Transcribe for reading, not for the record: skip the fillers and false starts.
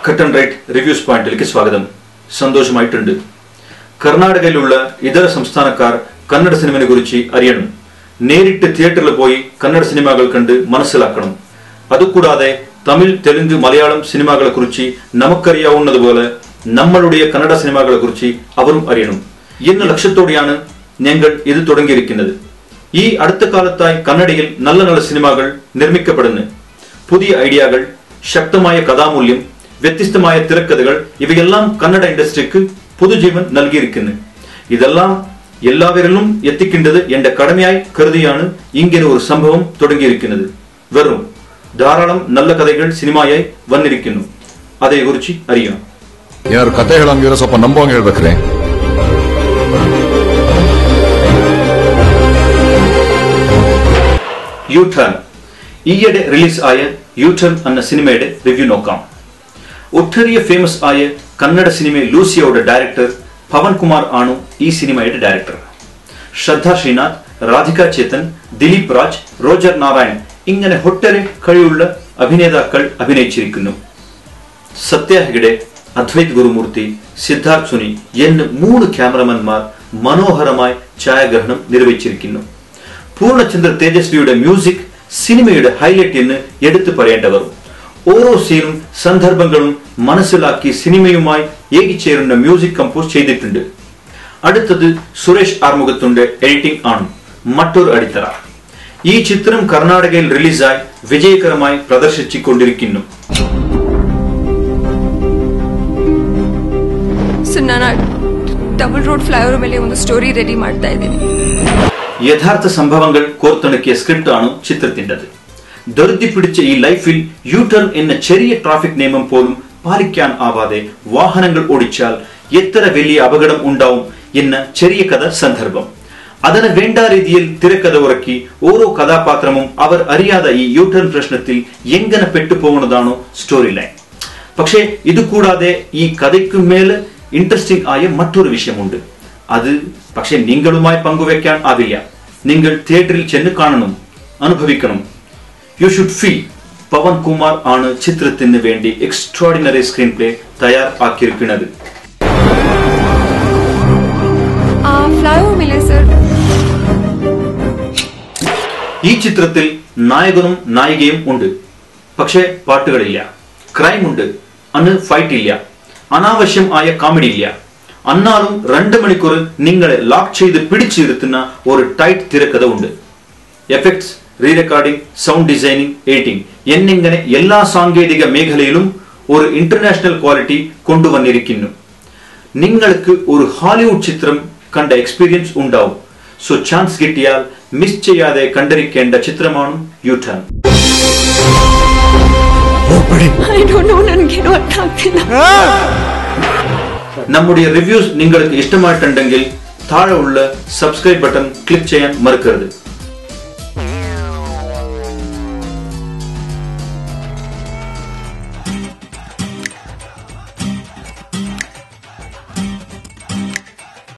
Cut and Right Reviews Point സ്വാഗതം. സന്തോഷമായിട്ടുണ്ട്. കർണാടകയിലുള്ള ഇതര സംസ്ഥാനക്കാർ കന്നഡ സിനിമയെ കുറിച്ച് അറിയണം. നേരിട്ട് തിയേറ്ററിൽ പോയി കന്നഡ സിനിമകൾ കണ്ട് മനസ്സിലാക്കണം. അതുകൂടാതെ തമിഴ്, തെലുങ്ക്, മലയാളം സിനിമകളെ കുറിച്ച് നമുക്കറിയാവുന്നതുപോലെ നമ്മളുടെ കന്നഡ സിനിമകളെ കുറിച്ച് അവരും അറിയണം എന്ന ലക്ഷ്യത്തോടെയാണ് ഞങ്ങൾ ഇത് തുടങ്ങിയിരിക്കുന്നത്. ഈ അടുത്ത കാലത്തായി കന്നഡയിൽ നല്ല നല്ല സിനിമകൾ നിർമ്മിക്കപ്പെടുന്നു. പുതിയ ഐഡിയകൾ, ശക്തമായ കഥാമൂല്യം, വ്യത്യസ്തമായ തിരക്കഥകൾ ഇവയെല്ലാം കന്നഡ ഇൻഡസ്ട്രിക്ക് പുതുജീവൻ നൽകിയിരിക്കുന്നു. ഇതെല്ലാം എല്ലാവരിലും എത്തിക്കേണ്ടത് എന്റെ കടമയായി കരുതിയാണ് ഇങ്ങനെ ഒരു സംഭവം തുടങ്ങിയിരിക്കുന്നത്. വെറും ധാരാളം നല്ല കഥകൾ സിനിമയായി വന്നിരിക്കുന്നു. അതേക്കുറിച്ച് അറിയാം. ಯಾರು ಕತೆ ಹೇಳಂಗಿರೋ ಸ್ವಲ್ಪ ನಂಬೋಂಗ್ ಹೇಳ್ಬೇಕ್ರಿ. യു-ടേൺ ഈയിടെ റിലീസ് ആയ യു-ടേൺ എന്ന സിനിമയുടെ റിവ്യൂ നോക്കാം. ഒട്ടേറെ ഫേമസ് ആയ കന്നഡ സിനിമ ലൂസിയയുടെ ഡയറക്ടർ പവൻകുമാർ ആണ് ഈ സിനിമയുടെ ഡയറക്ടർ. ശ്രദ്ധ ശ്രീനാഥ്, രാധിക ചേതൻ, ദിലീപ് രാജ്, റോജർ നാരായൺ ഇങ്ങനെ ഒട്ടേറെ കഴിവുള്ള അഭിനേതാക്കൾ അഭിനയിച്ചിരിക്കുന്നു. സത്യ ഹെഗ്ഡെ, അദ്വൈത് ഗുരുമൂർത്തി, സിദ്ധാർത്ഥ് സുനി എന്ന് 3 ക്യാമറമാൻമാർ മനോഹരമായി ഛായാഗ്രഹണം നിർവഹിച്ചിരിക്കുന്നു. പൂർണ്ണചന്ദ്ര തേജസ്വിയുടെ മ്യൂസിക് സിനിമയുടെ ഹൈലൈറ്റ് എന്ന് എടുത്തു പറയേണ്ടവർ. ഓരോ സീനും സന്ദർഭങ്ങളും മനസ്സിലാക്കി സിനിമയുമായി ഏകിച്ചേരുന്ന മ്യൂസിക് കമ്പോസ് ചെയ്തിട്ടുണ്ട്. അടുത്തത് സുരേഷ് ആർമുഖത്തിന്റെ എഡിറ്റിംഗ് ആണ് മറ്റൊരു അടിത്തറ. ഈ ചിത്രം കർണാടകയിൽ റിലീസായി വിജയകരമായി പ്രദർശിച്ചുകൊണ്ടിരിക്കുന്നു. ಡಬಲ್ ರೋಡ್ ಫ್ಲೈಓವರ್ ಮೇಲೆ ಒಂದು ಸ್ಟೋರಿ ರೆಡಿ ಮಾಡ್ತಾ ಇದ್ದೀನಿ. യഥാർത്ഥ സംഭവങ്ങൾ കോർത്തിണക്കിയ സ്ക്രിപ്റ്റ് ആണ് ചിത്രത്തിൻ്റെത്. ധൃതി പിടിച്ച ഈ ലൈഫിൽ യു-ടേൺ എന്ന ചെറിയ ട്രാഫിക് നിയമം പോലും പാലിക്കാൻ ആവാതെ വാഹനങ്ങൾ ഓടിച്ചാൽ എത്ര വലിയ അപകടം ഉണ്ടാവും എന്ന ചെറിയ കഥ സന്ദർഭം. അതിന് വേണ്ട രീതിയിൽ തിരക്കഥ ഉറക്കി ഓരോ കഥാപാത്രവും അവർ അറിയാതെ ഈ യു-ടേൺ പ്രശ്നത്തിൽ എങ്ങനെ പെട്ടുപോകുന്നതാണോ സ്റ്റോറി ലൈൻ. പക്ഷേ ഇത് കൂടാതെ ഈ കഥയ്ക്ക് മേൽ ഇൻട്രസ്റ്റിംഗ് ആയ മറ്റൊരു വിഷയമുണ്ട്. അത് പക്ഷെ നിങ്ങളുമായി പങ്കുവെക്കാൻ ആവില്ല. നിങ്ങൾ തിയേറ്ററിൽ ചെന്ന് കാണണം, അനുഭവിക്കണം. You should feel. പവൻകുമാർ ആണ് ചിത്രത്തിന് വേണ്ടി എക്സ്ട്രാഡിനറി സ്ക്രീൻ പ്ലേ തയ്യാറാക്കിയിരിക്കുന്നത്. ഈ ചിത്രത്തിൽ നായകനും നായികയും ഉണ്ട്, പക്ഷെ പാട്ടുകളില്ല. ക്രൈം ഉണ്ട്, അന്ന് ഫൈറ്റ് ഇല്ല. അനാവശ്യം ആയ കോമഡി ഇല്ല. അന്നാലും 2 മണിക്കൂർ നിങ്ങളെ ലോക്ക് ചെയ്ത് പിടിച്ചിരുത്തുന്ന ഒരു ടൈറ്റ് തിരക്കഥ ഉണ്ട്. Effects, re recording, sound designing, editing എന്നിങ്ങനെ എല്ലാ സാങ്കേതിക മേഖലയിലും ഒരു ഇന്റർനാഷണൽ ക്വാളിറ്റി കൊണ്ടുവന്നിരിക്കുന്നു. നിങ്ങൾക്ക് ഒരു ഹോളിവുഡ് ചിത്രം കണ്ട എക്സ്പീരിയൻസ് ഉണ്ടാവും. സോ ചാൻസ് കിട്ടിയാൽ മിസ് ചെയ്യാതെ കണ്ടിരിക്കേണ്ട ചിത്രമാണ് യു-ടേൺ. നമ്മുടെ റിവ്യൂസ് നിങ്ങൾക്ക് ഇഷ്ടമായിട്ടുണ്ടെങ്കിൽ താഴെ ഉള്ള സബ്സ്ക്രൈബ് ബട്ടൺ ക്ലിക്ക് ചെയ്യാൻ മറക്കരുത്.